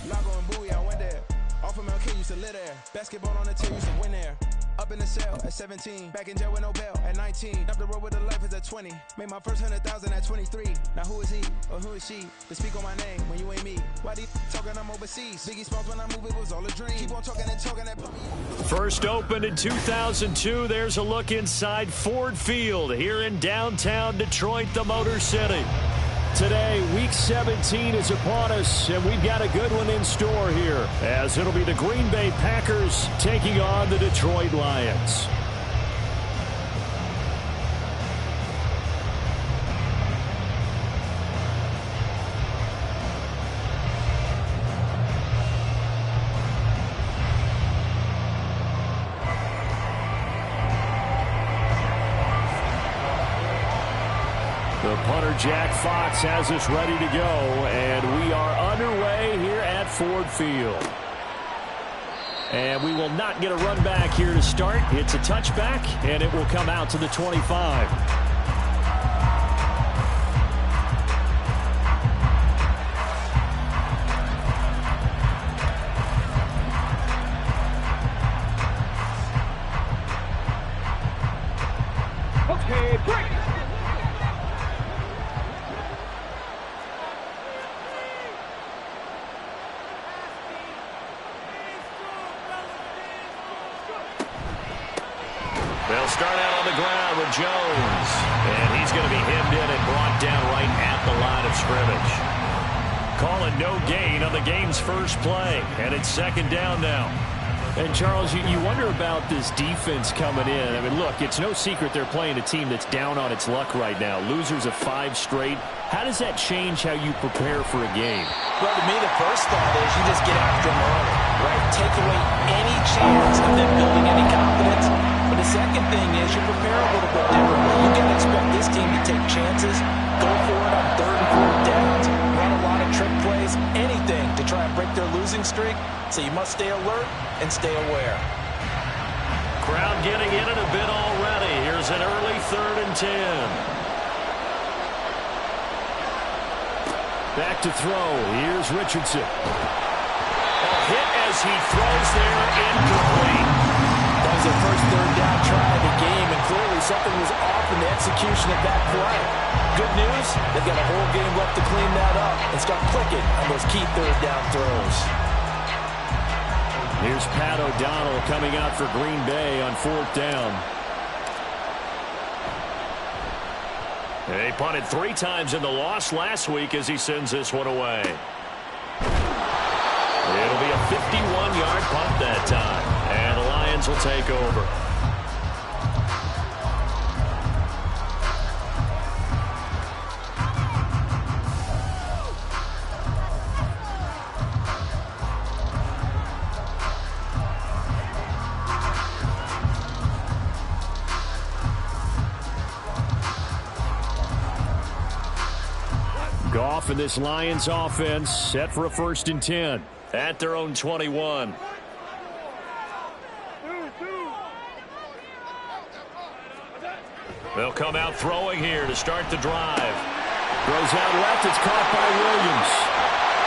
Lago and Bowie, I went there. Off of MLK, used to live there. Basketball on the team, used to win there. Up in the cell at 17. Back in jail with no bail at 19. Up the road with the life is at 20. Made my first 100,000 at 23. Now who is he or who is she to speak on my name when you ain't me? Why they talking I'm overseas? Biggie Smalls when I move, it was all a dream. Keep on talking and talking that. First opened in 2002. There's a look inside Ford Field here in downtown Detroit, the Motor City. Today, Week 17 is upon us, and we've got a good one in store here, as it'll be the Green Bay Packers taking on the Detroit Lions. The punter, Jack Fox, has us ready to go, and we are underway here at Ford Field. And we will not get a run back here to start. It's a touchback, and it will come out to the 25. They'll start out on the ground with Jones. And he's going to be hemmed in and brought down right at the line of scrimmage. Calling no gain on the game's first play. And it's second down now. And, Charles, you wonder about this defense coming in. I mean, look, it's no secret they're playing a team that's down on its luck right now. Losers of 5 straight. How does that change how you prepare for a game? Well, to me, the first thought is you just get after them early, right? Take away any chance of them building any confidence. But the second thing is you prepare a little bit differently. You can't expect this team to take chances, go for it on 3rd and 4th downs, run a lot of trick plays, anything to try and break their losing streak. So you must stay alert and stay aware. Crowd getting in it a bit already. Here's an early 3rd and 10. Back to throw. Here's Richardson. A hit as he throws there, incomplete. That was their first 3rd down try of the game, and clearly something was off in the execution of that play. Good news, they've got a whole game left to clean that up and start clicking on those key 3rd down throws. Here's Pat O'Donnell coming out for Green Bay on 4th down. They punted 3 times in the loss last week as he sends this one away. It'll be a 51-yard punt that time, and the Lions will take over. Goff and this Lions offense set for a 1st and 10 at their own 21. They'll come out throwing here to start the drive. Throws out left. It's caught by Williams.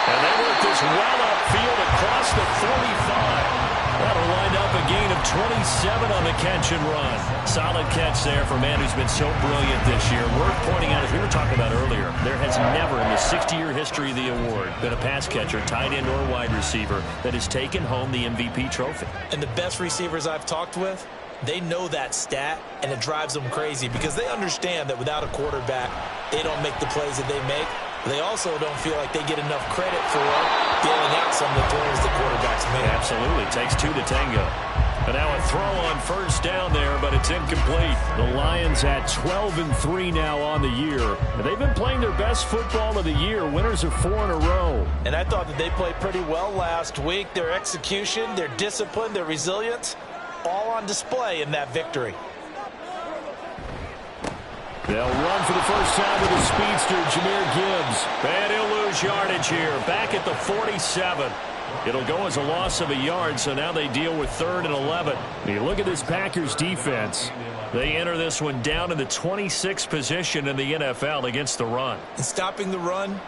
And they work this well upfield across the 45. That'll wind up a gain of 27 on the catch and run. Solid catch there for a man who's been so brilliant this year. Worth pointing out, as we were talking about earlier, there has never in the 60-year history of the award been a pass catcher, tight end, or wide receiver that has taken home the MVP trophy. And the best receivers I've talked with, they know that stat, and it drives them crazy because they understand that without a quarterback, they don't make the plays that they make. They also don't feel like they get enough credit for bailing out some of the throws the quarterbacks make. Absolutely. Takes 2 to tango. And now a throw on 1st down there, but it's incomplete. The Lions at 12-3 now on the year. And they've been playing their best football of the year. Winners of 4 in a row. And I thought that they played pretty well last week. Their execution, their discipline, their resilience, all on display in that victory. They'll run for the first time with the speedster, Jahmyr Gibbs. And he'll lose yardage here. Back at the 47. It'll go as a loss of a yard, so now they deal with 3rd and 11. You look at this Packers defense. They enter this one down in the 26th position in the NFL against the run. And stopping the run,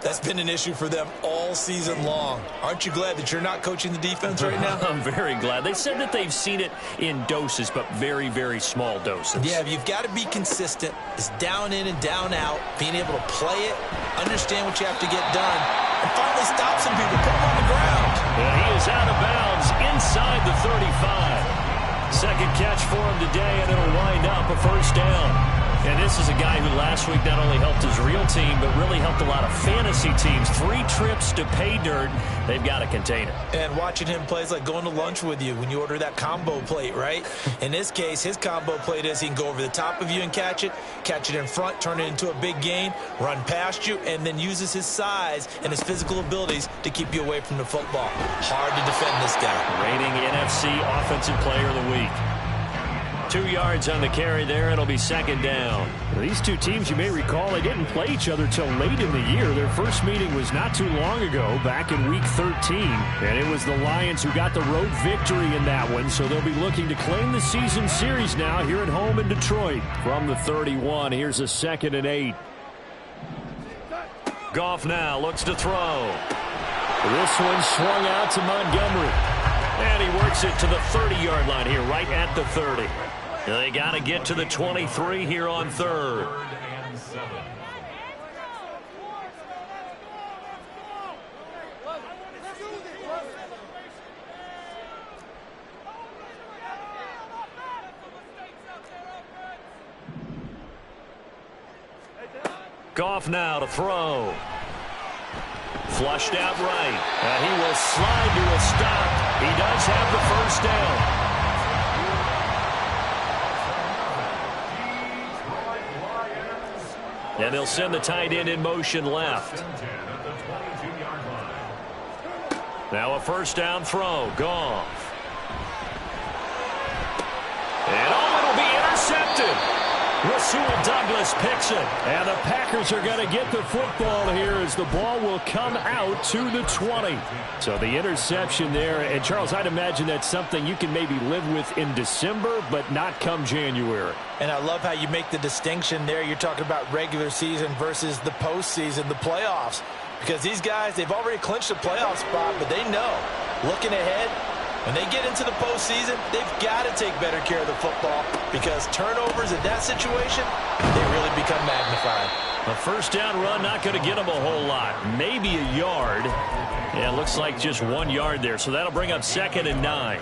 That's been an issue for them all season long. Aren't you glad that you're not coaching the defense right now? I'm very glad. They said that they've seen it in doses, but very, very small doses. Yeah, you've got to be consistent. It's down in and down out, being able to play it, understand what you have to get done, and finally stop some people, put them on the ground. Yeah, he is out of bounds inside the 35. Second catch for him today, and it'll wind up a first down. And this is a guy who last week not only helped his real team, but really helped a lot of fantasy teams. 3 trips to pay dirt. They've got to contain it. And watching him play is like going to lunch with you when you order that combo plate, right? In this case, his combo plate is he can go over the top of you and catch it in front, turn it into a big gain, run past you, and then uses his size and his physical abilities to keep you away from the football. Hard to defend this guy. Reigning NFC Offensive Player of the Week. 2 yards on the carry there. It'll be second down. These two teams, you may recall, they didn't play each other till late in the year. Their first meeting was not too long ago, back in Week 13. And it was the Lions who got the road victory in that one, so they'll be looking to claim the season series now here at home in Detroit. From the 31, here's a 2nd and 8. Goff now looks to throw. This one swung out to Montgomery. And he works it to the 30-yard line here, right at the 30. They got to get to the 23 here on third. Goff now to throw. Flushed out right. He will slide to a stop. He does have the first down. And they'll send the tight end in motion left. Now a first down throw. Goff. And it'll be intercepted. Rasul Douglas picks it. And the Packers are going to get the football here as the ball will come out to the 20. So the interception there. And, Charles, I'd imagine that's something you can maybe live with in December, but not come January. And I love how you make the distinction there. You're talking about regular season versus the postseason, the playoffs. Because these guys, they've already clinched a playoff spot, but they know, looking ahead, when they get into the postseason, they've got to take better care of the football because turnovers in that situation, they really become magnified. A first down run, not going to get them a whole lot. Maybe a yard. Yeah, it looks like just 1 yard there. So that'll bring up 2nd and 9.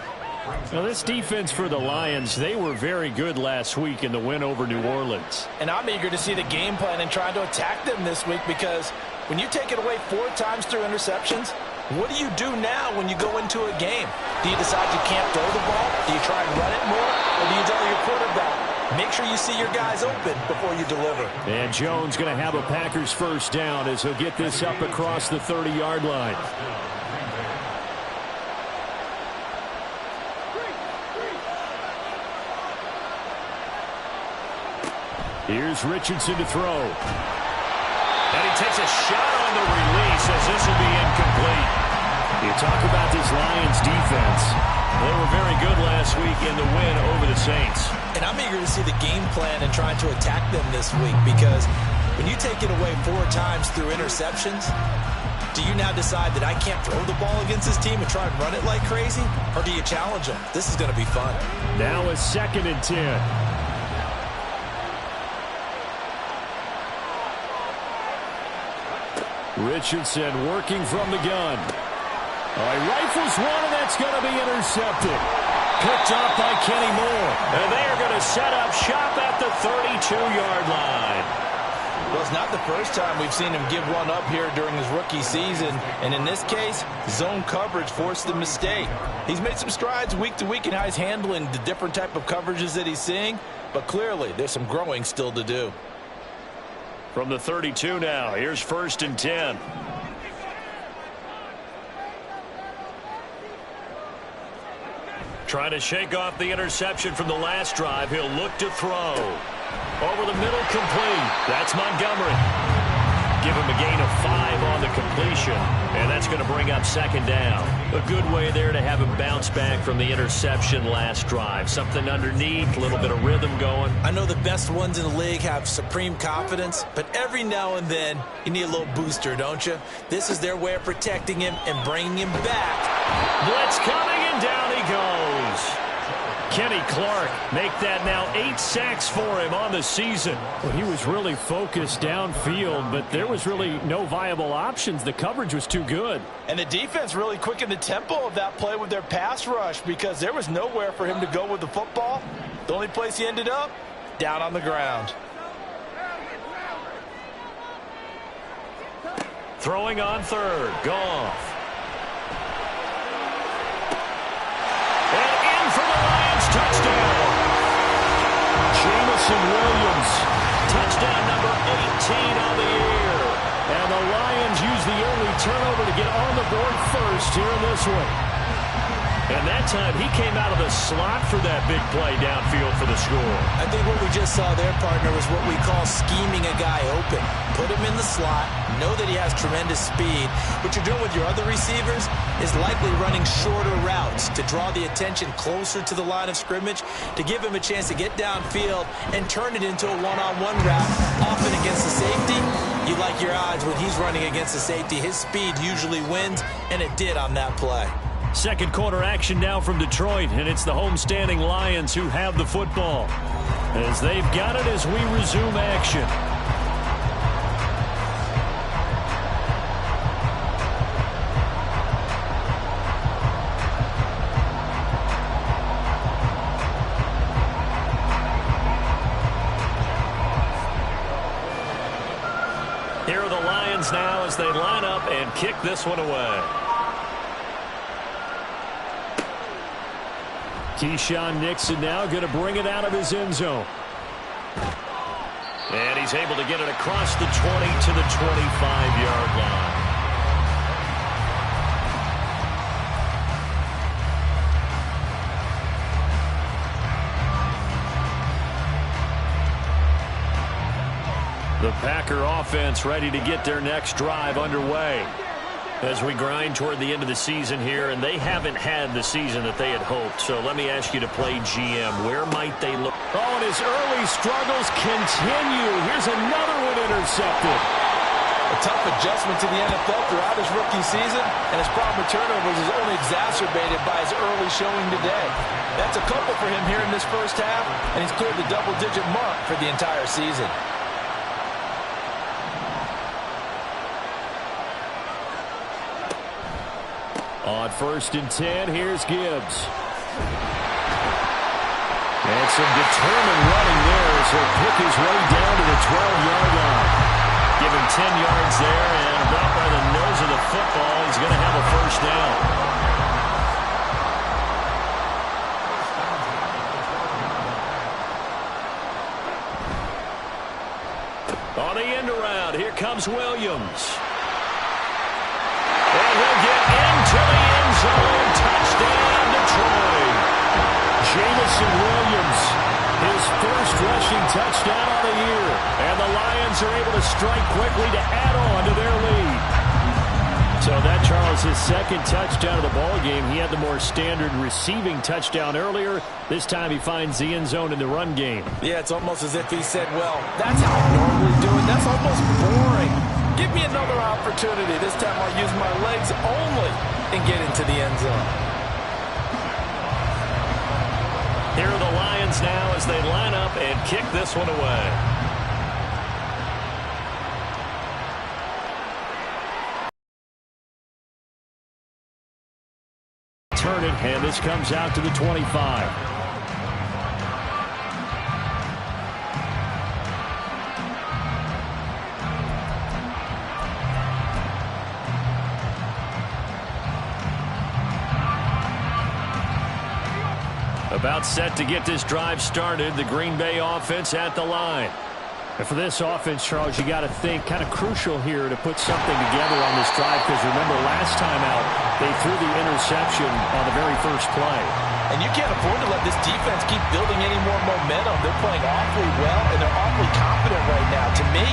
Now, this defense for the Lions, they were very good last week in the win over New Orleans. And I'm eager to see the game plan and trying to attack them this week because when you take it away 4 times through interceptions, what do you do now when you go into a game? Do you decide you can't throw the ball? Do you try and run it more? Or do you tell your quarterback, make sure you see your guys open before you deliver? And Jones going to have a Packers first down as he'll get this up across the 30-yard line. Here's Richardson to throw. And he takes a shot on the release as this will be incomplete. You talk about this Lions defense. They were very good last week in the win over the Saints. And I'm eager to see the game plan and trying to attack them this week because when you take it away 4 times through interceptions, do you now decide that I can't throw the ball against this team and try and run it like crazy? Or do you challenge them? This is going to be fun. Now a 2nd and 10. Richardson working from the gun. Rifles one, and that's going to be intercepted. Picked up by Kenny Moore. And they are going to set up shop at the 32-yard line. Well, it's not the first time we've seen him give one up here during his rookie season. And in this case, zone coverage forced the mistake. He's made some strides week to week in how he's handling the different type of coverages that he's seeing. But clearly, there's some growing still to do. From the 32 now, here's 1st and 10. Trying to shake off the interception from the last drive. He'll look to throw. Over the middle, complete. That's Montgomery. Give him a gain of 5 on the completion, and that's going to bring up second down. A good way there to have him bounce back from the interception last drive. Something underneath, a little bit of rhythm going. I know the best ones in the league have supreme confidence, but every now and then you need a little booster, don't you? This is their way of protecting him and bringing him back. Blitz coming, and down he goes. Kenny Clark make that now 8 sacks for him on the season. Well, he was really focused downfield, but there was really no viable options. The coverage was too good. And the defense really quickened the tempo of that play with their pass rush because there was nowhere for him to go with the football. The only place he ended up, down on the ground. Throwing on third, Goff. Touchdown. Jameson Williams. Touchdown number 18 on the year. And the Lions use the early turnover to get on the board first here in this one. And that time he came out of the slot for that big play downfield for the score. I think what we just saw there, partner, was what we call scheming a guy open. Put him in the slot, know that he has tremendous speed. What you're doing with your other receivers is likely running shorter routes to draw the attention closer to the line of scrimmage, to give him a chance to get downfield and turn it into a one-on-one route, often against the safety. You like your odds when he's running against the safety. His speed usually wins, and it did on that play. Second quarter action now from Detroit, and it's the homestanding Lions who have the football, as they've got it as we resume action. Here are the Lions now as they line up and kick this one away. Keyshawn Nixon now going to bring it out of his end zone. And he's able to get it across the 20 to the 25-yard line. The Packer offense ready to get their next drive underway as we grind toward the end of the season here, and they haven't had the season that they had hoped. So let me ask you to play GM. Where might they look? Oh, and his early struggles continue. Here's another one intercepted. A tough adjustment to the NFL throughout his rookie season, and his problem with turnovers is only exacerbated by his early showing today. That's a couple for him here in this first half, and he's cleared the double-digit mark for the entire season. On 1st and 10, here's Gibbs. And some determined running there as he'll pick his way down to the 12-yard line. Give him 10 yards there, and about by the nose of the football, he's going to have a first down. On the end around, here comes Williams. And he'll get into the end zone. Touchdown, Detroit. Jameson Williams, his first rushing touchdown on the year. And the Lions are able to strike quickly to add on to their lead. So that, Charles, his second touchdown of the ball game. He had the more standard receiving touchdown earlier. This time he finds the end zone in the run game. Yeah, it's almost as if he said, well, that's how I normally do it. That's almost boring. Give me another opportunity. This time I'll use my legs only and get into the end zone. Here are the Lions now as they line up and kick this one away. Turn it, and this comes out to the 25. About set to get this drive started. The Green Bay offense at the line. And for this offense, Charles, you got to think kind of crucial here to put something together on this drive, because remember last time out they threw the interception on the very first play. And you can't afford to let this defense keep building any more momentum. They're playing awfully well, and they're awfully confident right now. To me,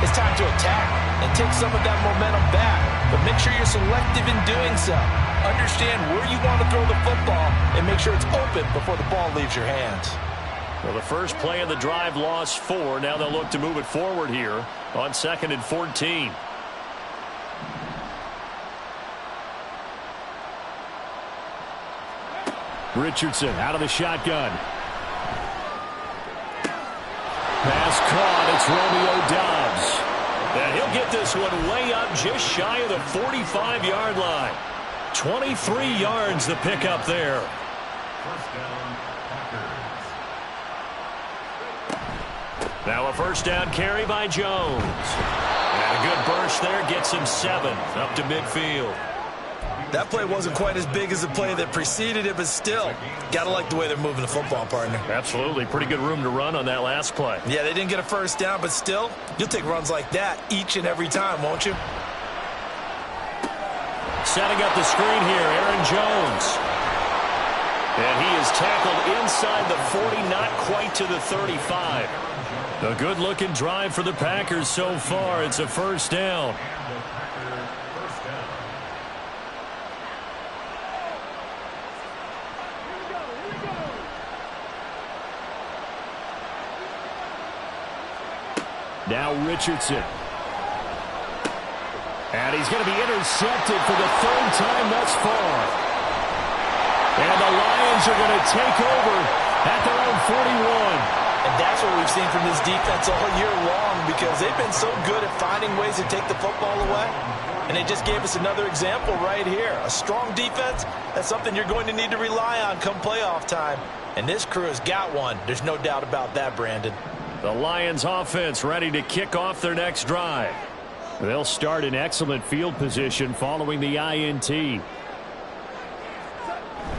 it's time to attack and take some of that momentum back. But make sure you're selective in doing so. Understand where you want to throw the football and make sure it's open before the ball leaves your hands. Well, the first play of the drive lost 4. Now they'll look to move it forward here on 2nd and 14. Richardson out of the shotgun. Pass caught. It's Romeo Doubs. And he'll get this one way up just shy of the 45-yard line. 23 yards the pickup there. Now a first down carry by Jones. And a good burst there gets him 7 up to midfield. That play wasn't quite as big as the play that preceded it, but still, got to like the way they're moving the football, partner. Absolutely. Pretty good room to run on that last play. Yeah, they didn't get a first down, but still, you'll take runs like that each and every time, won't you? Setting up the screen here, Aaron Jones. And he is tackled inside the 40, not quite to the 35. A good-looking drive for the Packers so far. It's a first down. Now Richardson. And he's going to be intercepted for the 3rd time thus far. And the Lions are going to take over at their own 41. And that's what we've seen from this defense all year long, because they've been so good at finding ways to take the football away. And they just gave us another example right here. A strong defense, that's something you're going to need to rely on come playoff time. And this crew has got one. There's no doubt about that, Brandon. The Lions offense ready to kick off their next drive. They'll start in excellent field position following the INT.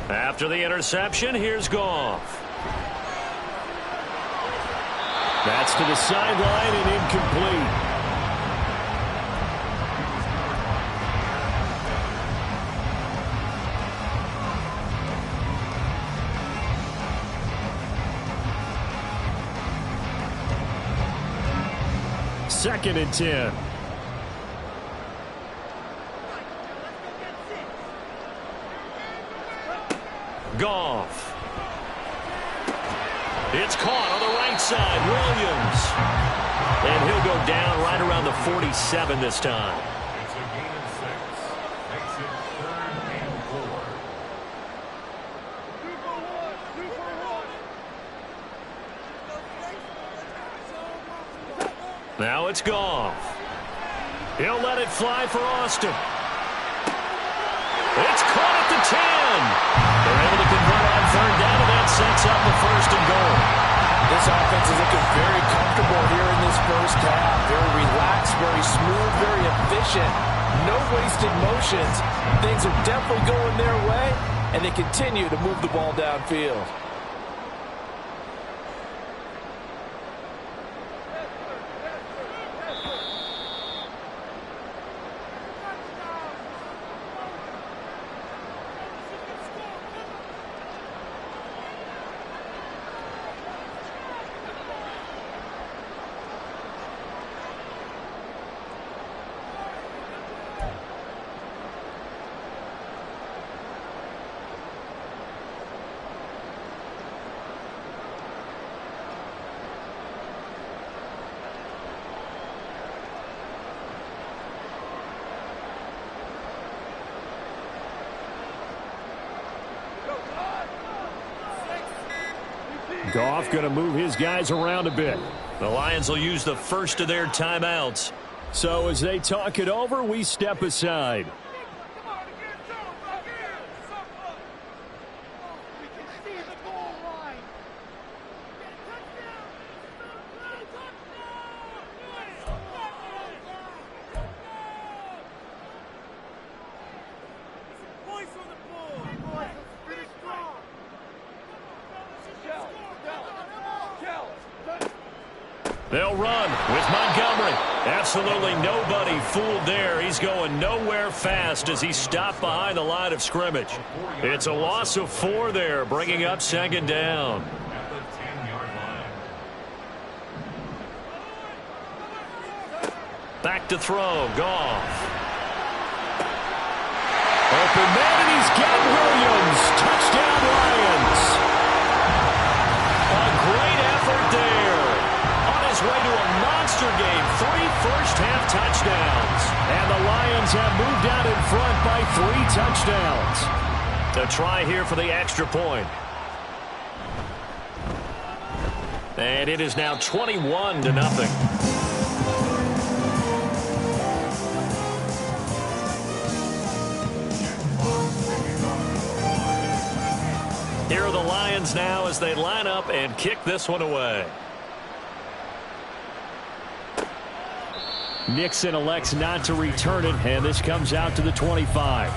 After the interception, here's Goff. That's to the sideline and incomplete. Second and 10. Goff. It's caught on the right side. Williams. And he'll go down right around the 47 this time. It's a gain of 6. Makes it 3rd and 4. Now it's Goff. He'll let it fly for Austin. It's caught at the 10. They're able to convert on 3rd down, and that sets up the 1st and goal. This offense is looking very comfortable here in this first half. Very relaxed, very smooth, very efficient. No wasted motions. Things are definitely going their way, and they continue to move the ball downfield. Goff going to move his guys around a bit. The Lions will use the first of their timeouts. So as they talk it over, we step aside. They'll run with Montgomery. Absolutely nobody fooled there. He's going nowhere fast as he stopped behind the line of scrimmage. It's a loss of 4 there, bringing up 2nd down. At the 10-yard line. to throw. Goff. Open man, and he's got Williams. Touchdown, Lions. A great effort there. On his way to a monster game. 3 first-half touchdowns. And the Lions have moved out in front by 3 touchdowns. A try here for the extra point. And it is now 21-0. Here are the Lions now as they line up and kick this one away. Nixon elects not to return it, and this comes out to the 25.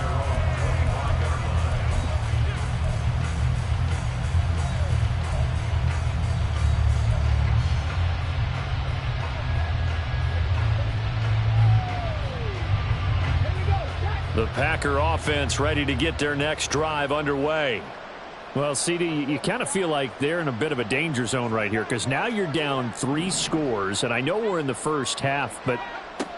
The Packer offense ready to get their next drive underway. Well, CD, you kind of feel like they're in a bit of a danger zone right here because now you're down 3 scores, and I know we're in the first half, but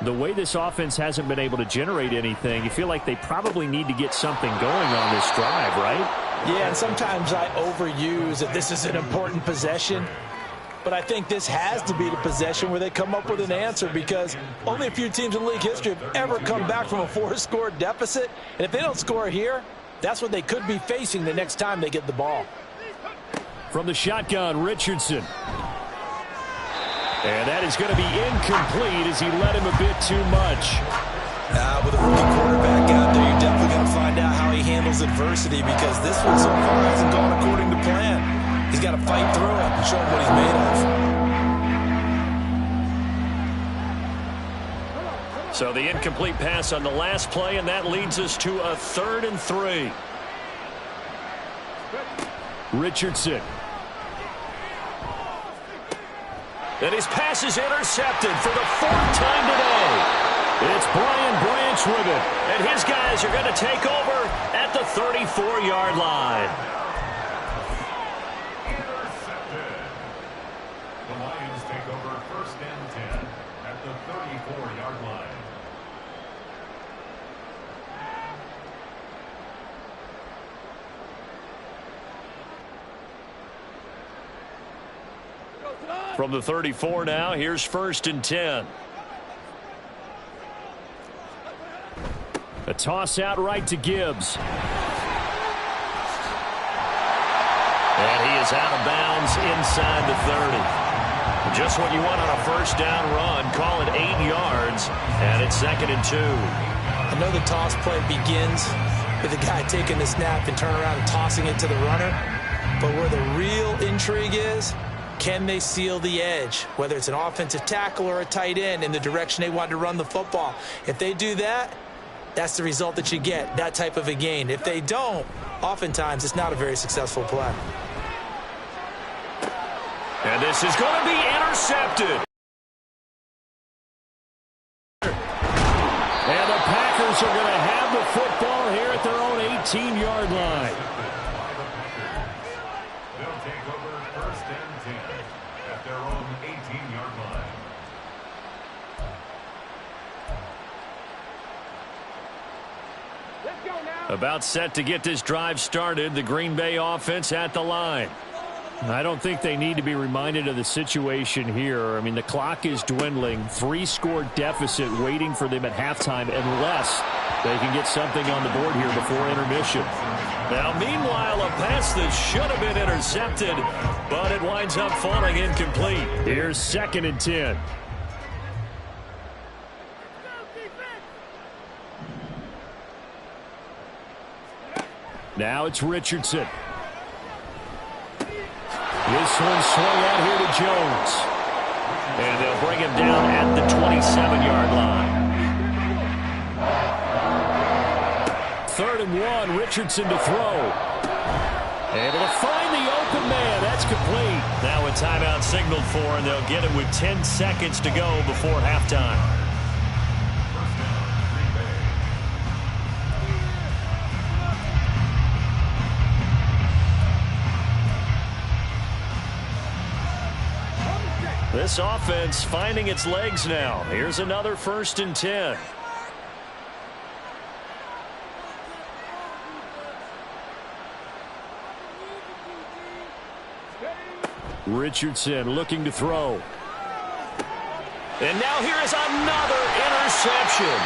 the way this offense hasn't been able to generate anything, you feel like they probably need to get something going on this drive, right? Yeah, and sometimes I overuse that this is an important possession. But I think this has to be the possession where they come up with an answer because only a few teams in league history have ever come back from a 4-score deficit. And if they don't score here, that's what they could be facing the next time they get the ball. From the shotgun, Richardson. And that is going to be incomplete as he led him a bit too much. With a rookie quarterback out there, you're definitely going to find out how he handles adversity because this one so far hasn't gone according to plan. He's got to fight through it and show him what he's made of. So the incomplete pass on the last play, and that leads us to a 3rd and 3. Richardson. And his pass is intercepted for the 4th time today. It's Brian Branch with it, and his guys are going to take over at the 34-yard line. The Lions take over 1st and 10 at the 34-yard line. From the 34 now, here's 1st and 10. A toss out right to Gibbs. And he is out of bounds inside the 30. Just what you want on a 1st down run. Call it 8 yards, and it's 2nd and 2. I know the toss play begins with the guy taking the snap and turning around and tossing it to the runner. But where the real intrigue is, can they seal the edge, whether it's an offensive tackle or a tight end, in the direction they want to run the football? If they do that, that's the result that you get, that type of a gain. If they don't, oftentimes it's not a very successful play. And this is going to be intercepted. And the Packers are going to have the football here at their own 18-yard line. They'll take over 1st and 10 at their own 18-yard line. About set to get this drive started. The Green Bay offense at the line. I don't think they need to be reminded of the situation here. I mean, the clock is dwindling. 3-score deficit waiting for them at halftime unless they can get something on the board here before intermission. Now, meanwhile, a pass that should have been intercepted, but it winds up falling incomplete. Here's 2nd and 10. Now it's Richardson. This one swung out here to Jones. And they'll bring him down at the 27-yard line. 3rd and 1, Richardson to throw. Able to find the open man. That's complete. Now a timeout signaled for, and they'll get it with 10 seconds to go before halftime. This offense finding its legs now. Here's another 1st and 10. Richardson looking to throw. And now here is another interception.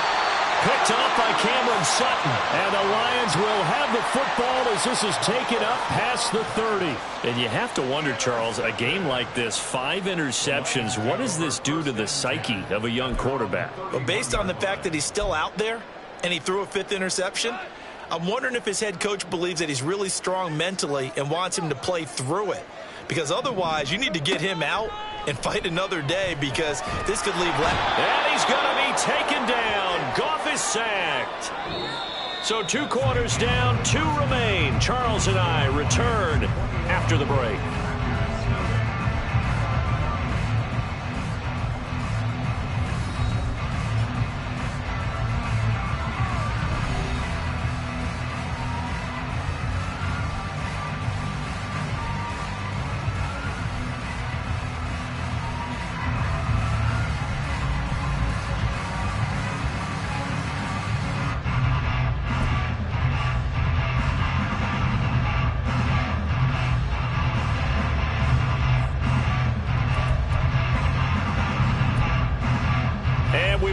Picked up by Cameron Sutton. And the Lions will have the football as this is taken up past the 30. And you have to wonder, Charles, a game like this, 5 interceptions, what does this do to the psyche of a young quarterback? Well, based on the fact that he's still out there and he threw a 5th interception, I'm wondering if his head coach believes that he's really strong mentally and wants him to play through it. Because otherwise, you need to get him out and fight another day because this could leave left. And he's going to be taken down. Goff is sacked. So 2 quarters down, 2 remain. Charles and I return after the break.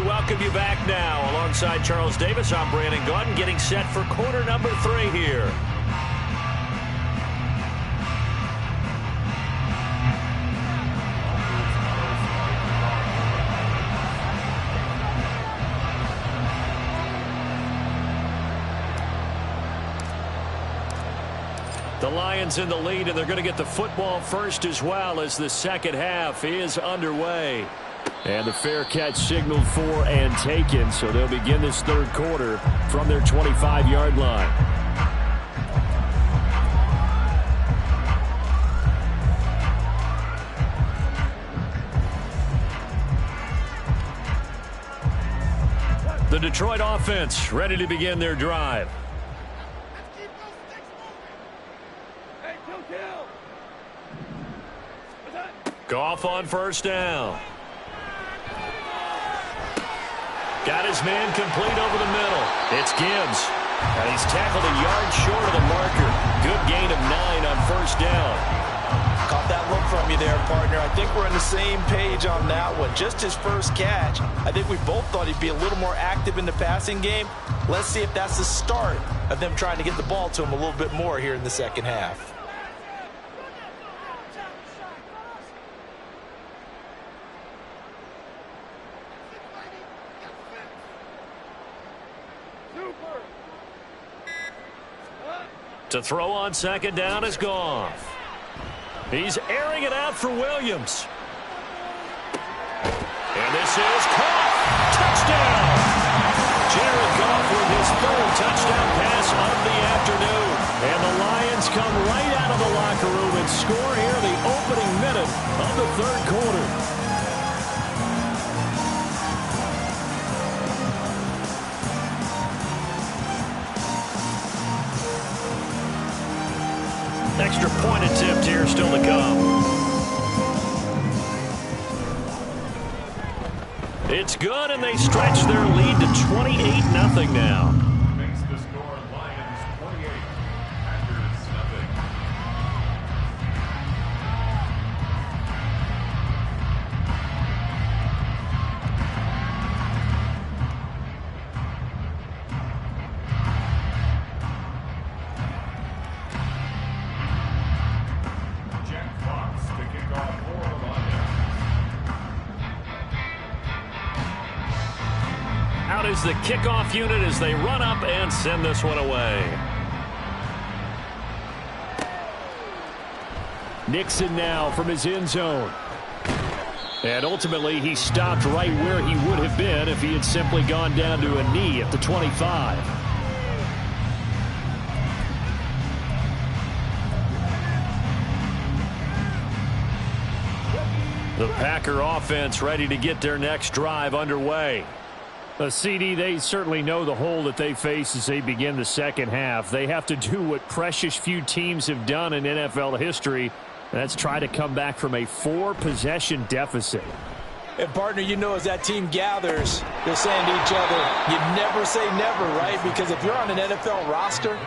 Welcome you back now. Alongside Charles Davis, I'm Brandon Gaudin, getting set for quarter number 3 here. The Lions in the lead, and they're going to get the football first as well as the second half is underway. And the fair catch signaled for and taken, so they'll begin this 3rd quarter from their 25-yard line. The Detroit offense ready to begin their drive. Goff on 1st down. Got his man complete over the middle. It's Gibbs. And he's tackled a yard short of the marker. Good gain of 9 on 1st down. Caught that look from you there, partner. I think we're on the same page on that one. Just his first catch. I think we both thought he'd be a little more active in the passing game. Let's see if that's the start of them trying to get the ball to him a little bit more here in the second half. To throw on 2nd down is Goff. He's airing it out for Williams. And this is caught. Touchdown! Jared Goff with his 3rd touchdown pass of the afternoon. And the Lions come right out of the locker room and score here the opening minute of the 3rd quarter. Extra point attempt here still to come. It's good, and they stretch their lead to 28-0 now. Makes the score Lions 28, Packers nothing. Is the kickoff unit as they run up and send this one away. Nixon now from his end zone. And ultimately he stopped right where he would have been if he had simply gone down to a knee at the 25. The Packer offense ready to get their next drive underway. CD, they certainly know the hole that they face as they begin the second half. They have to do what precious few teams have done in NFL history, Let's try to come back from a 4-possession deficit. And, partner, you know, as that team gathers, they're saying to each other, you never say never, right? Because if you're on an NFL roster,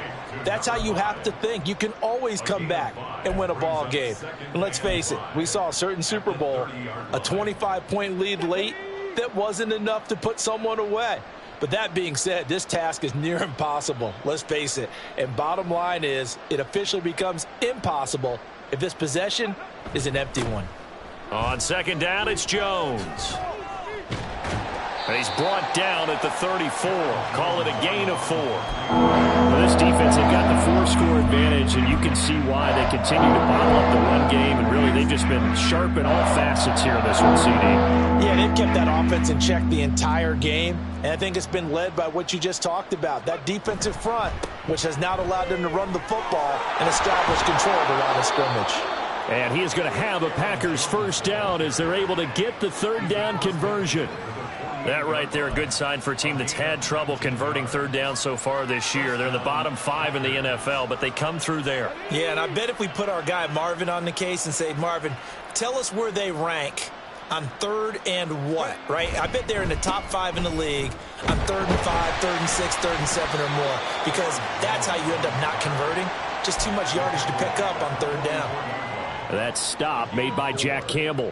that's how you have to think. You can always come back and win a ball game. And let's face it, we saw a certain Super Bowl, a 25-point lead late that wasn't enough to put someone away. But that being said, this task is near impossible. Let's face it. And bottom line is, it officially becomes impossible if this possession is an empty one. On second down, it's Jones. And he's brought down at the 34. Call it a gain of 4. Well, this defense, they've got the 4-score advantage, and you can see why they continue to bottle up the run game. And really, they've just been sharp in all facets here in this one, CD. Yeah, they've kept that offense in check the entire game. And I think it's been led by what you just talked about, that defensive front, which has now allowed them to run the football and establish control of the line of scrimmage. And he is going to have a Packers first down as they're able to get the third down conversion. That right there, a good sign for a team that's had trouble converting third down so far this year. They're in the bottom 5 in the NFL, but they come through there. Yeah, and I bet if we put our guy Marvin on the case and say, Marvin, tell us where they rank on 3rd and what, right? I bet they're in the top 5 in the league on 3rd and 5, 3rd and 6, 3rd and 7 or more, because that's how you end up not converting. Just too much yardage to pick up on 3rd down. That stop made by Jack Campbell.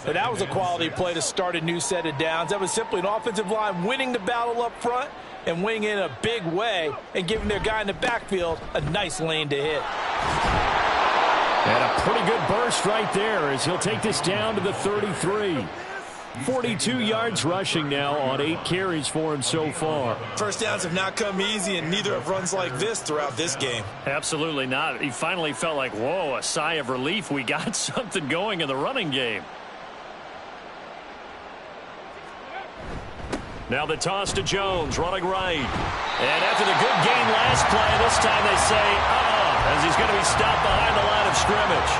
And that was a quality play to start a new set of downs. That was simply an offensive line winning the battle up front and winning in a big way and giving their guy in the backfield a nice lane to hit. And a pretty good burst right there as he'll take this down to the 33. 42 yards rushing now on 8 carries for him so far. First downs have not come easy, and neither have runs like this throughout this game. Absolutely not. He finally felt like, whoa, a sigh of relief. We got something going in the running game. Now the toss to Jones, running right. And after the good gain last play, this time they say, as he's going to be stopped behind the line of scrimmage.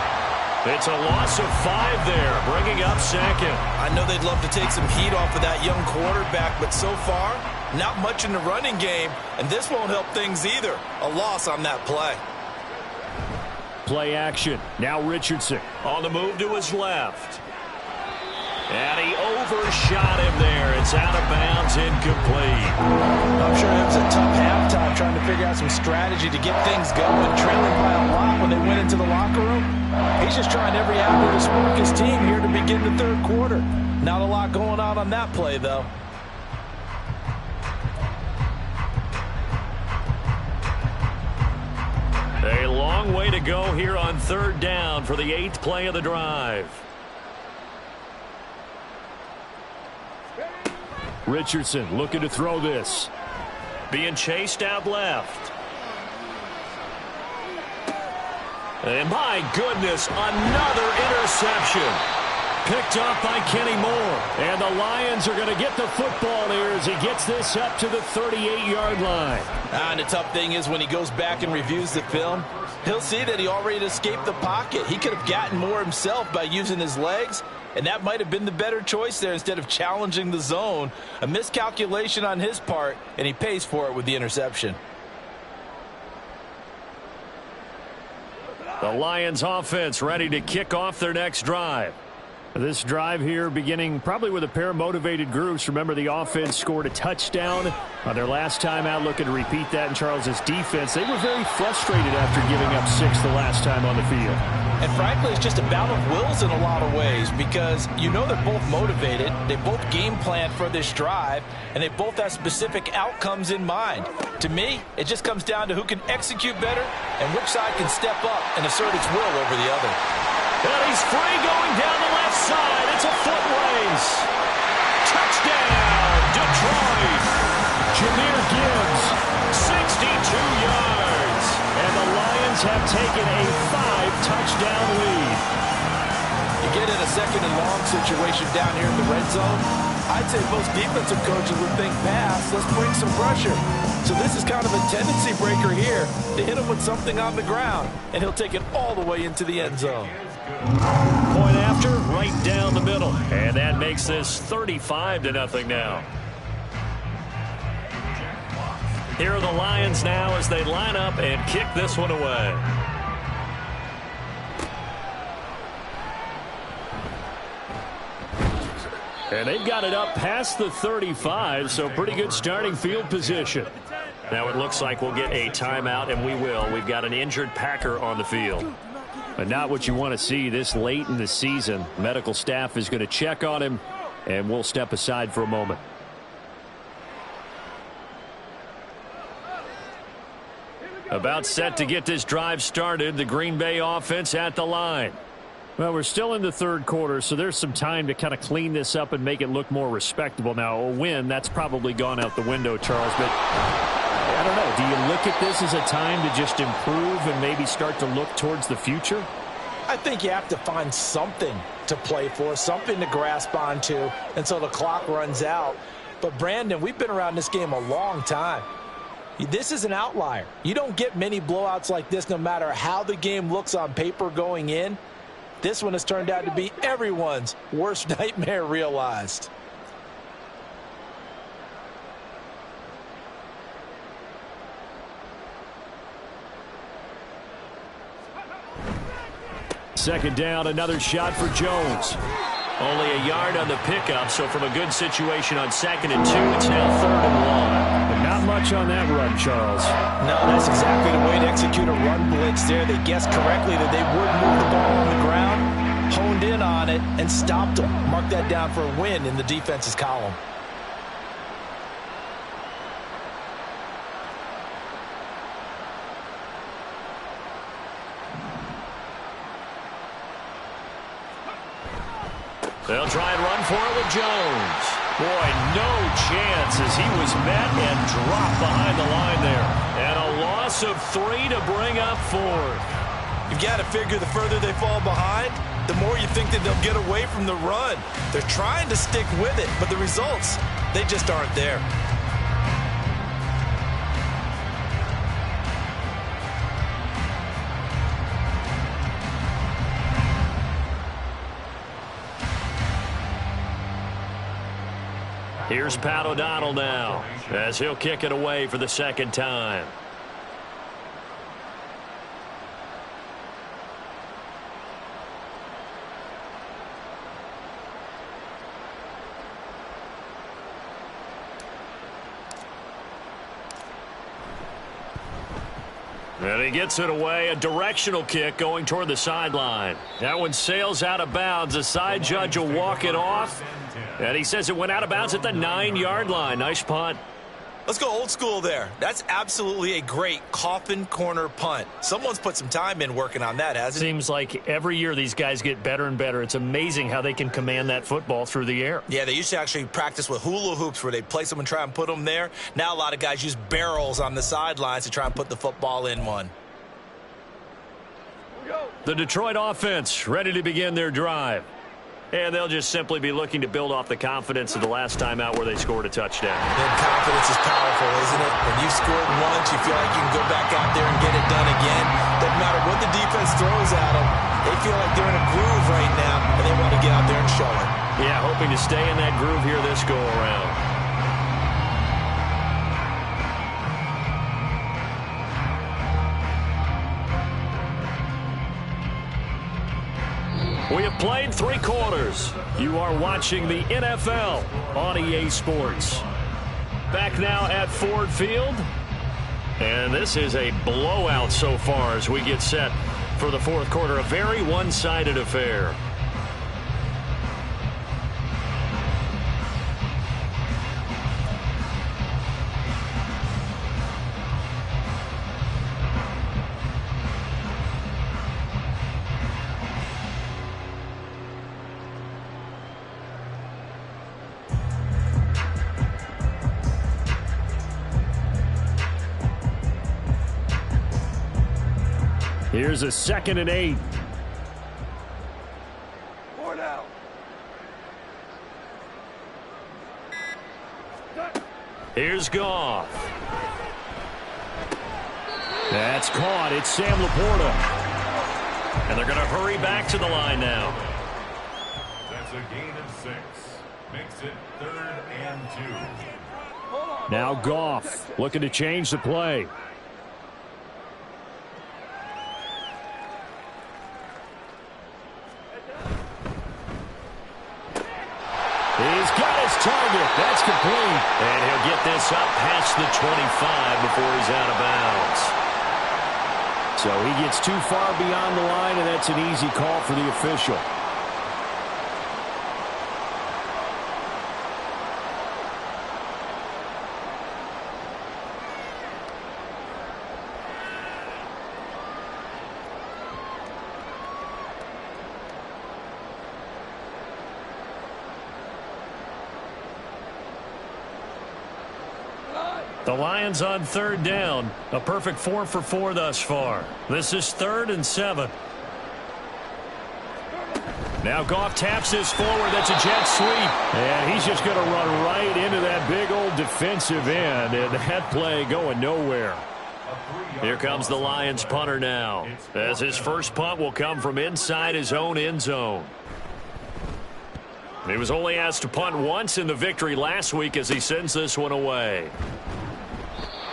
It's a loss of 5 there, bringing up second. I know they'd love to take some heat off of that young quarterback, but so far, not much in the running game, and this won't help things either. A loss on that play. Play action. Now Richardson. On the move to his left. And he overshot him there. It's out of bounds, incomplete. I'm sure it was a tough halftime trying to figure out some strategy to get things going, trailing by a lot when they went into the locker room. He's just trying every avenue to spark his team here to begin the third quarter. Not a lot going on that play, though. A long way to go here on 3rd down for the 8th play of the drive. Richardson looking to throw this. Being chased out left. And my goodness, another interception. Picked up by Kenny Moore. And the Lions are going to get the football here as he gets this up to the 38-yard line. And the tough thing is when he goes back and reviews the film, he'll see that he already escaped the pocket. He could have gotten more himself by using his legs, and that might have been the better choice there instead of challenging the zone. A miscalculation on his part, and he pays for it with the interception. The Lions offense ready to kick off their next drive. This drive here beginning probably with a pair of motivated groups. Remember, the offense scored a touchdown on their last time out, looking to repeat that in Charles's defense. They were very frustrated after giving up 6 the last time on the field. And frankly, it's just a battle of wills in a lot of ways because you know they're both motivated, they both game plan for this drive, and they both have specific outcomes in mind. To me, it just comes down to who can execute better and which side can step up and assert its will over the other. And he's free going down the left side. It's a foot race. Touchdown, Detroit. Jahmyr Gibbs, 62 yards. And the Lions have taken a 5-touchdown lead. You get in a 2nd and long situation down here in the red zone, I'd say most defensive coaches would think pass, let's bring some pressure. So this is kind of a tendency breaker here to hit him with something on the ground, and he'll take it all the way into the end zone. Point after, right down the middle. And that makes this 35-0 now. Here are the Lions now as they line up and kick this one away. And they've got it up past the 35, so pretty good starting field position. Now it looks like we'll get a timeout, and we will. We've got an injured Packer on the field. But not what you want to see this late in the season. Medical staff is going to check on him, and we'll step aside for a moment. About set to get this drive started. The Green Bay offense at the line. Well, we're still in the third quarter, so there's some time to kind of clean this up and make it look more respectable. Now, a win, that's probably gone out the window, Charles, but I don't know. Do you look at this as a time to just improve and maybe start to look towards the future? I think you have to find something to play for, something to grasp onto until the clock runs out. But, Brandon, we've been around this game a long time. This is an outlier. You don't get many blowouts like this no matter how the game looks on paper going in. This one has turned out to be everyone's worst nightmare realized. Second down, another shot for Jones. Only a yard on the pickup, so from a good situation on 2nd and 2, it's now 3rd and 1. But not much on that run, Charles. No, that's exactly the way to execute a run blitz there. They guessed correctly that they would move the ball on the ground, honed in on it, and stopped them. Mark that down for a win in the defense's column. They'll try and run for it with Jones. Boy, no chance as he was met and dropped behind the line there. And a loss of 3 to bring up 4th. You've got to figure the further they fall behind, the more you think that they'll get away from the run. They're trying to stick with it, but the results, they just aren't there. Here's Pat O'Donnell now as he'll kick it away for the second time. And he gets it away, a directional kick going toward the sideline. That one sails out of bounds. The side judge will walk it off. And he says it went out of bounds at the 9-yard line. Nice punt. Let's go old school there. That's absolutely a great coffin corner punt. Someone's put some time in working on that, hasn't it? Seems like every year these guys get better and better. It's amazing how they can command that football through the air. Yeah, they used to actually practice with hula hoops where they place them and try and put them there. Now a lot of guys use barrels on the sidelines to try and put the football in one. The Detroit offense ready to begin their drive. And they'll just simply be looking to build off the confidence of the last time out where they scored a touchdown. And confidence is powerful, isn't it? When you've scored once, you feel like you can go back out there and get it done again. Doesn't matter what the defense throws at them. They feel like they're in a groove right now, and they want to get out there and show it. Yeah, hoping to stay in that groove here this go-around. We have played 3 quarters. You are watching the NFL on EA Sports. Back now at Ford Field. And this is a blowout so far as we get set for the 4th quarter. A very one-sided affair. Here's a 2nd and 8. Here's Goff. That's caught. It's Sam Laporta. And they're going to hurry back to the line now. That's a gain of 6. Makes it 3rd and 2. Now Goff looking to change the play. Is target. That's complete. And he'll get this up past the 25 before he's out of bounds. So he gets too far beyond the line, and that's an easy call for the official. The Lions on third down. A perfect 4 for 4 thus far. This is 3rd and 7. Now Goff taps this forward. That's a jet sweep. And he's just going to run right into that big old defensive end. And that play going nowhere. Here comes the Lions punter now, as his first punt will come from inside his own end zone. He was only asked to punt once in the victory last week as he sends this one away.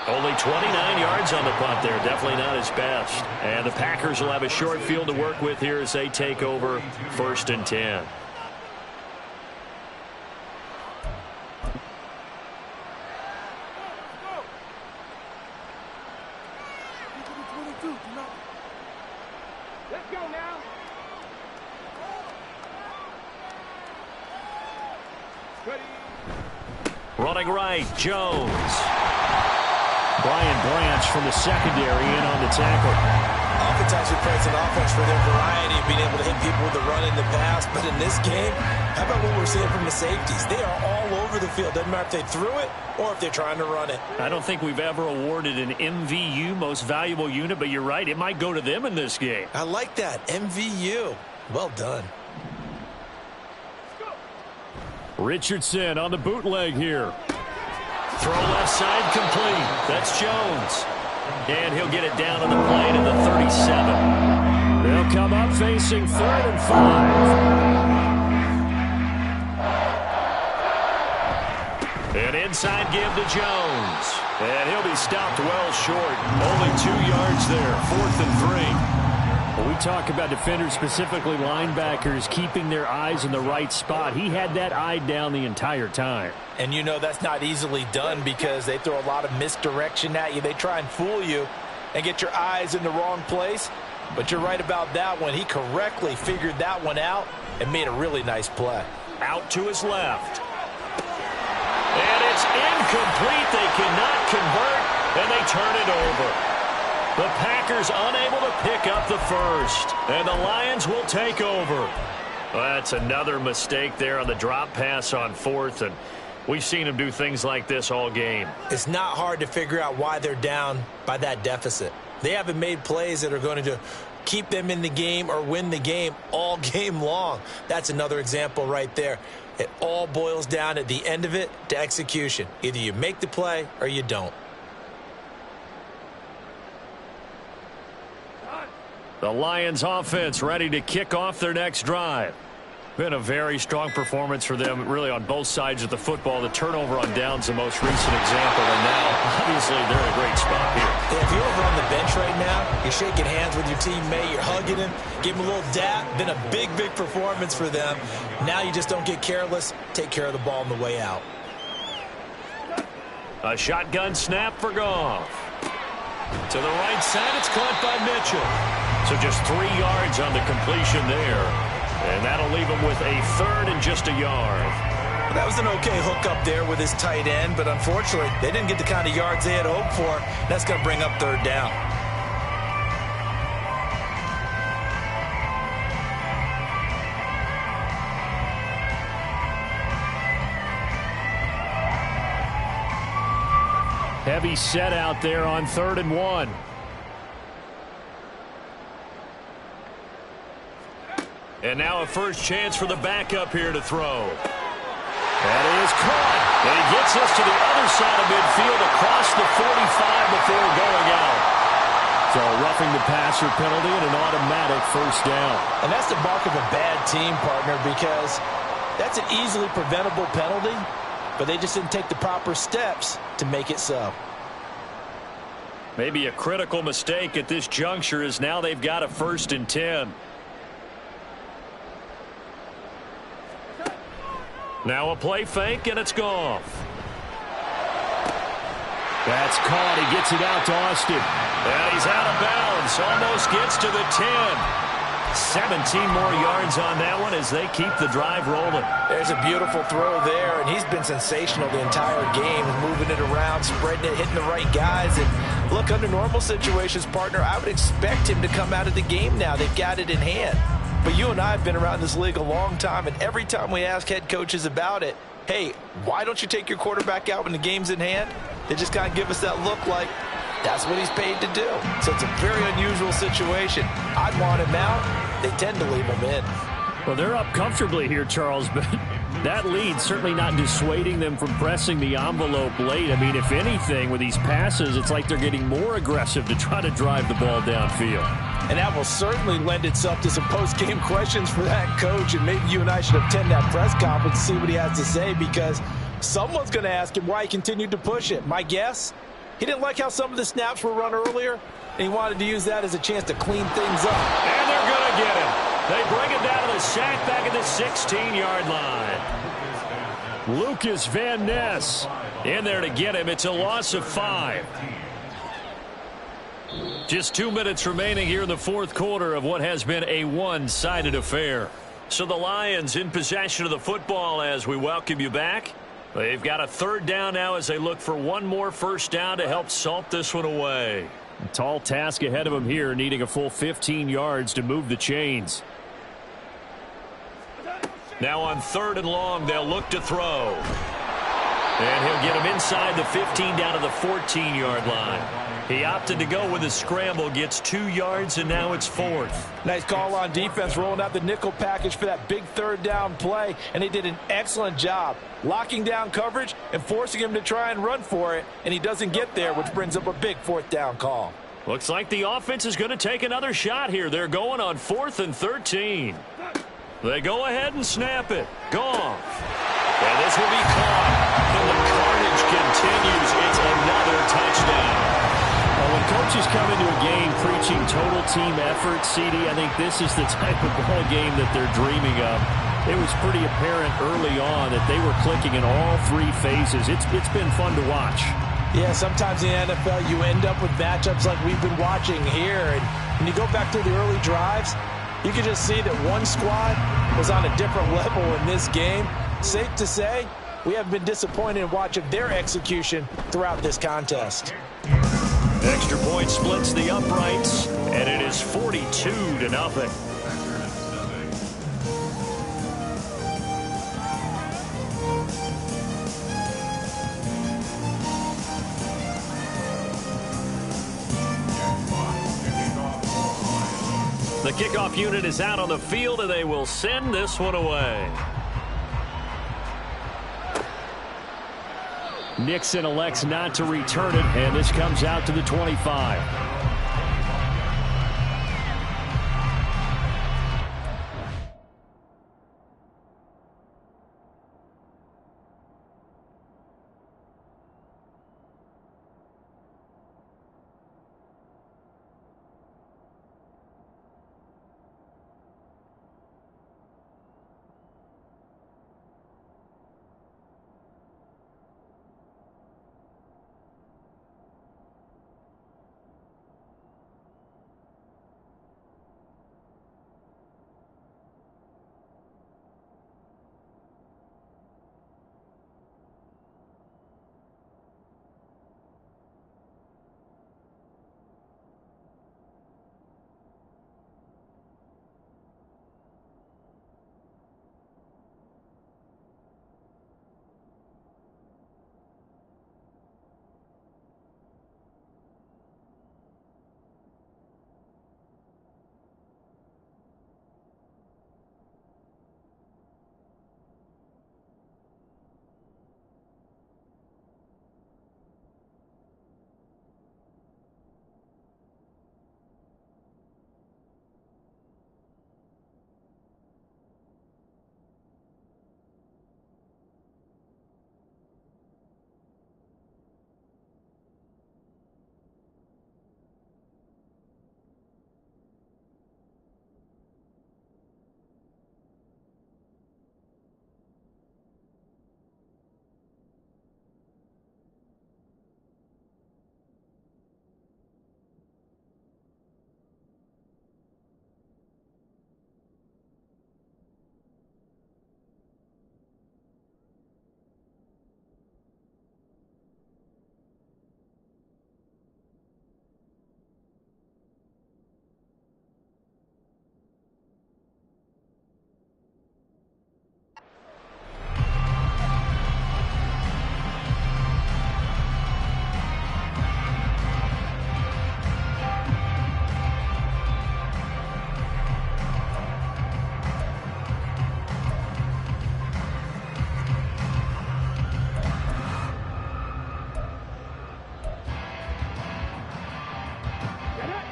Only 29 yards on the punt there. Definitely not his best. And the Packers will have a short field to work with here as they take over 1st and 10. Let's go now. Ready. Running right, Jones. Brian Branch from the secondary in on the tackle. Oftentimes we praise an offense for their variety of being able to hit people with the run in the pass. But in this game, how about what we're seeing from the safeties? They are all over the field. Doesn't matter if they threw it or if they're trying to run it. I don't think we've ever awarded an MVU, most valuable unit, but you're right. It might go to them in this game. I like that. MVU. Well done. Richardson on the bootleg here. Throw left side complete. That's Jones. And he'll get it down on the play to the 37. They'll come up facing 3rd and 5. An inside give to Jones. And he'll be stopped well short. Only 2 yards there. 4th and 3. When we talk about defenders, specifically linebackers, keeping their eyes in the right spot, he had that eye down the entire time. And you know that's not easily done because they throw a lot of misdirection at you. They try and fool you and get your eyes in the wrong place. But you're right about that one. He correctly figured that one out and made a really nice play. Out to his left. And it's incomplete. They cannot convert, and they turn it over. The Packers unable to pick up the first, and the Lions will take over. Well, that's another mistake there on the drop pass on 4th, and we've seen them do things like this all game. It's not hard to figure out why they're down by that deficit. They haven't made plays that are going to keep them in the game or win the game all game long. That's another example right there. It all boils down at the end of it to execution. Either you make the play or you don't. The Lions offense ready to kick off their next drive. Been a very strong performance for them, really, on both sides of the football. The turnover on downs, the most recent example, and now, obviously, they're in a great spot here. Yeah, if you're over on the bench right now, you're shaking hands with your teammate, you're hugging him, give him a little dap. Been a big, big performance for them. Now you just don't get careless. Take care of the ball on the way out. A shotgun snap for Goff. To the right side, it's caught by Mitchell. So just 3 yards on the completion there. And that'll leave him with a 3rd and just a yard. Well, that was an okay hook up there with his tight end, but unfortunately, they didn't get the kind of yards they had hoped for. That's going to bring up 3rd down. Heavy set out there on 3rd and 1. And now a first chance for the backup here to throw. That is caught. And he gets us to the other side of midfield across the 45 before going out. So roughing the passer penalty and an automatic first down. And that's the mark of a bad team, partner, because that's an easily preventable penalty, but they just didn't take the proper steps to make it so. Maybe a critical mistake at this juncture is now they've got a 1st and 10. Now a play fake, and it's Goff. That's caught. He gets it out to Austin. And he's out of bounds. Almost gets to the 10. 17 more yards on that one as they keep the drive rolling. There's a beautiful throw there, and he's been sensational the entire game, moving it around, spreading it, hitting the right guys. And look, under normal situations, partner, I would expect him to come out of the game now. They've got it in hand. But you and I have been around this league a long time, and every time we ask head coaches about it, hey, why don't you take your quarterback out when the game's in hand? They just kind of give us that look like that's what he's paid to do. So it's a very unusual situation. I'd want him out. They tend to leave him in. Well, they're up comfortably here, Charles, but that lead certainly not dissuading them from pressing the envelope late. I mean, if anything, with these passes, it's like they're getting more aggressive to try to drive the ball downfield. And that will certainly lend itself to some post-game questions for that coach, and maybe you and I should attend that press conference and see what he has to say, because someone's going to ask him why he continued to push it. My guess, he didn't like how some of the snaps were run earlier, and he wanted to use that as a chance to clean things up. And they're going to get him. They bring him down to the sack back at the 16-yard line. Lucas Van Ness in there to get him. It's a loss of 5. Just 2 minutes remaining here in the fourth quarter of what has been a one-sided affair. So the Lions in possession of the football as we welcome you back. They've got a third down now as they look for one more first down to help salt this one away. A tall task ahead of them here, needing a full 15 yards to move the chains. Now on 3rd and long, they'll look to throw. And he'll get him inside the 15 down to the 14-yard line. He opted to go with a scramble, gets 2 yards, and now it's 4th. Nice call on defense, rolling out the nickel package for that big third down play, and they did an excellent job locking down coverage and forcing him to try and run for it, and he doesn't get there, which brings up a big 4th down call. Looks like the offense is going to take another shot here. They're going on 4th and 13. They go ahead and snap it. Goff. And this will be caught. And the carnage continues. It's another touchdown. Well, when coaches come into a game preaching total team effort, CD, I think this is the type of ball game that they're dreaming of. It was pretty apparent early on that they were clicking in all 3 phases. It's been fun to watch. Yeah, sometimes in the NFL you end up with matchups like we've been watching here. And when you go back to the early drives, you can just see that one squad was on a different level in this game. Safe to say, we have been disappointed in watching their execution throughout this contest. Extra point splits the uprights, and it is 42-0. The kickoff unit is out on the field, and they will send this one away. Nixon elects not to return it, and this comes out to the 25.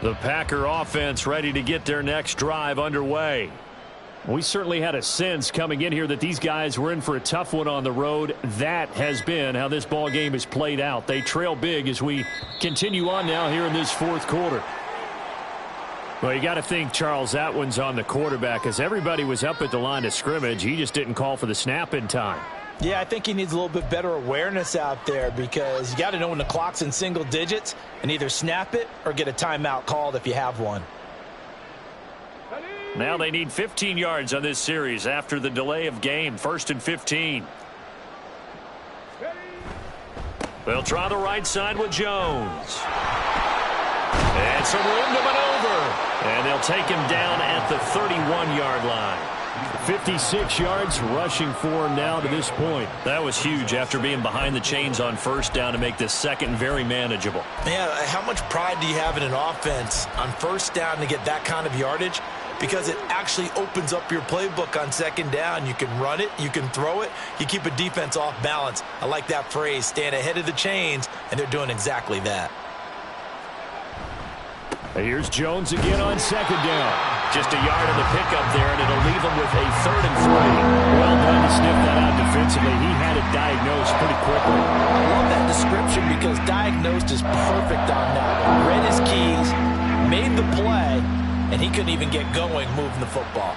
The Packer offense ready to get their next drive underway. We certainly had a sense coming in here that these guys were in for a tough one on the road. That has been how this ball game has played out. They trail big as we continue on now here in this fourth quarter. Well, you got to think, Charles, that one's on the quarterback as everybody was up at the line of scrimmage. He just didn't call for the snap in time. Yeah, I think he needs a little bit better awareness out there because you got to know when the clock's in single digits and either snap it or get a timeout called if you have one. Now they need 15 yards on this series after the delay of game. 1st and 15. They'll try the right side with Jones. And some room to maneuver. And they'll take him down at the 31-yard line. 56 yards rushing for him now to this point. That was huge after being behind the chains on first down to make this second very manageable. Yeah, how much pride do you have in an offense on first down to get that kind of yardage? Because it actually opens up your playbook on second down. You can run it, you can throw it, you keep a defense off balance. I like that phrase, stand ahead of the chains, and they're doing exactly that. Here's Jones again on second down. Just a yard on the pickup there, and it'll leave him with a 3rd and 3. Well done to sniff that out defensively. He had it diagnosed pretty quickly. I love that description because diagnosed is perfect on that one. Read his keys, made the play, and he couldn't even get going moving the football.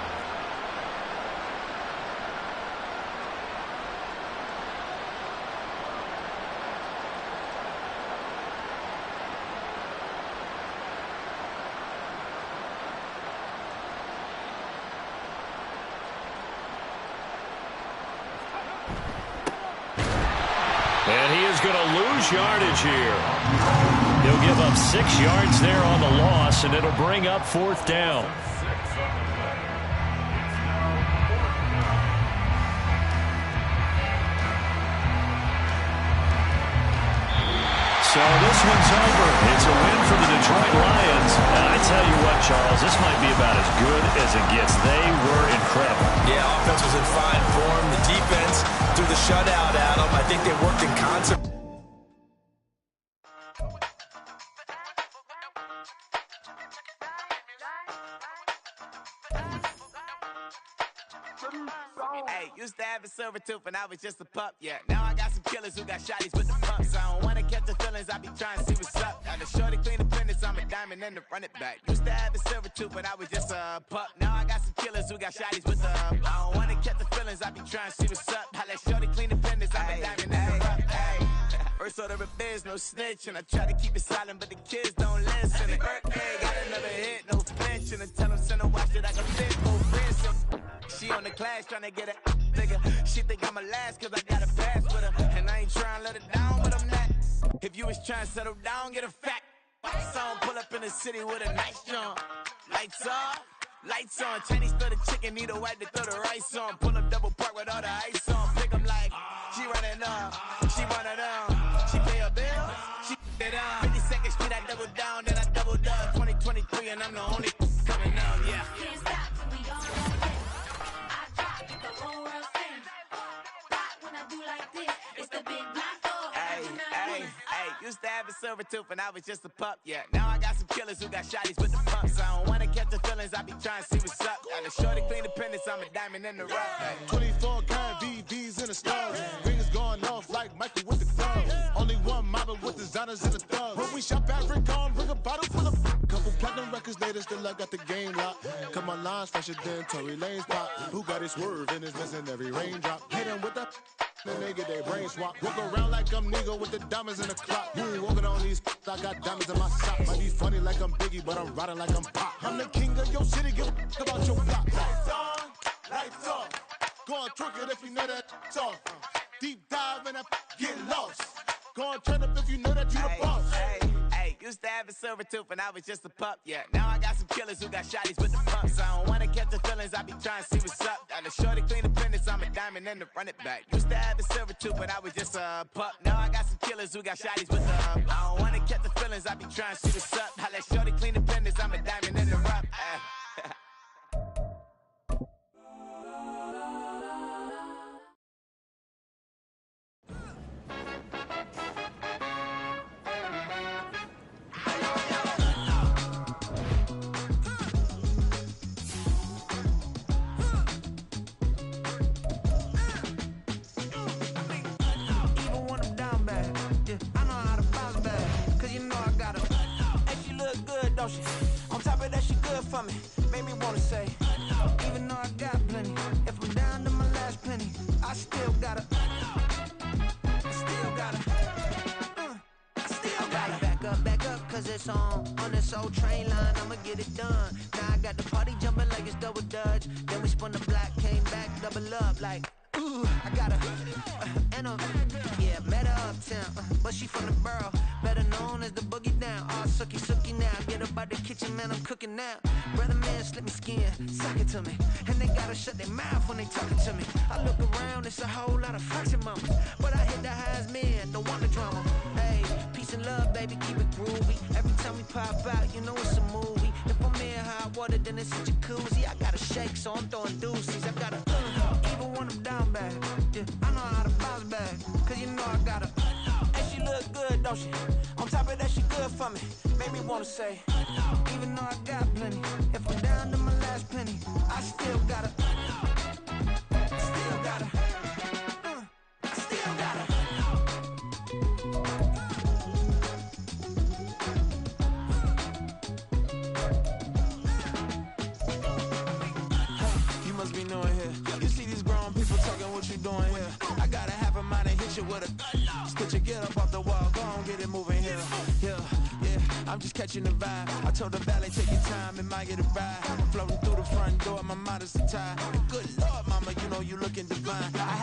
And he is going to lose yardage here. He'll give up 6 yards there on the loss, and it'll bring up 4th down. So this one's over. It's a win for the Detroit Lions. And I tell you what, Charles, this might be about as good as it gets. They were incredible. Yeah, offense was in fine form. The defense threw the shutout at them. I think they worked in concert. Hey, used to have a silver tooth and I was just a pup, yeah. Now I got some killers who got shotties with the pumps. I don't wanna catch the feelings, I be trying to see what's up. Now the shorty clean the fitness, I'm a diamond and the run it back. Used to have a silver tooth but I was just a pup. Now I got some killers who got shotties with the I don't wanna catch the feelings, I be trying to see what's up. I let shorty clean the fitness, I'm a diamond and the run. First order of biz, no snitch, and I try to keep it silent, but the kids don't listen. And birthday, got another hit, no flinch, and I tell them send a watch that I can fit, no friends. She on the class trying to get a nigga. She think I'm a last cause I got a pass with her. And I ain't trying to let her down, but I'm not. If you was trying to settle down, get a fat song. Pull up in the city with a nice jump. Lights off, lights on. Chinese throw the chicken, need a wipe to throw the rice on. Pull up double park with all the ice on. Pick 'em like, she running up, she running down. She pay her bills, she it up. 52nd Street, I double down, then I doubled up. 2023, and I'm the only coming down, yeah. Can't stop till we all know this. I drop it, the whole world sings. Rock when I do like this, it's the big block. Used to have a silver tooth and I was just a pup, yeah. Now I got some killers who got shotties with the pumps. I don't wanna catch the feelings, I be trying to see what's up. Got a shorty clean the pendants, I'm a diamond in the rough. 24 karat VVs in the stars. Rings going off like Michael with the thugs. Only one mobbing with designers in the thugs. When we shop at Rick on, bring a bottle full of couple platinum records later, still I got the game locked. Cut my lines fresher than Tory Lane's pop. Who got his swerve and is missing every raindrop. Hit him with the and they get their brain swap. Walk around like I'm Negro with the diamonds in the clock. You ain't walking on these, I got diamonds in my socks. Might be funny like I'm Biggie, but I'm riding like I'm Pop. I'm the king of your city, give a about your block. Lights on, lights off. Go on, twerk it if you know that off. Deep dive and I get lost. Go on, turn up if you know that you the boss. Used to have a silver tooth and I was just a pup, yeah. Now I got some killers who got shotties with the pumps. I don't wanna catch the feelings, I be trying to see what's up. Got a shorty clean the pendants, I'm a diamond and the run it back. Used to have a silver tooth but I was just a pup. Now I got some killers who got shotties with the I don't wanna catch the feelings, I be trying to see what's up. I let shorty clean the pendants, I'm a diamond in the rough. don't she? On top of that, she good for me. Made me wanna say, even though I got plenty, if I'm down to my last penny, I still gotta back up, cause it's on this old train line, I'ma get it done. Now I got the party jumping like it's double dutch. Then we spun the block, came back, double up like, ooh, I got her, and yeah, met her uptown, but she from the borough, better known as the boogie down. All sookie now, get up out the kitchen, man, I'm cooking now. Brother man, slip me skin, suck it to me, and they gotta shut their mouth when they talking to me. I look around, it's a whole lot of fraction mamas, but I hit the highest men, don't want the drama. Hey, peace and love, baby, keep it groovy. Every time we pop out, you know it's a movie. If I'm in hot water, then it's a jacuzzi. I gotta shake, so I'm throwing deuces. I gotta even when I'm down bad. Yeah, I know how to bounce back, cause you know I gotta. And she look good, don't she? On top of that, she good for me. Made me wanna say, even though I got plenty, if I'm down to my last penny, I still gotta. With a stitch you get up off the wall, go on, get it moving here. Yeah, I'm just catching the vibe. I told the valet, take your time, it might get a ride. Floating through the front door, my mind is a tie. Good Lord, mama, you know you looking divine. I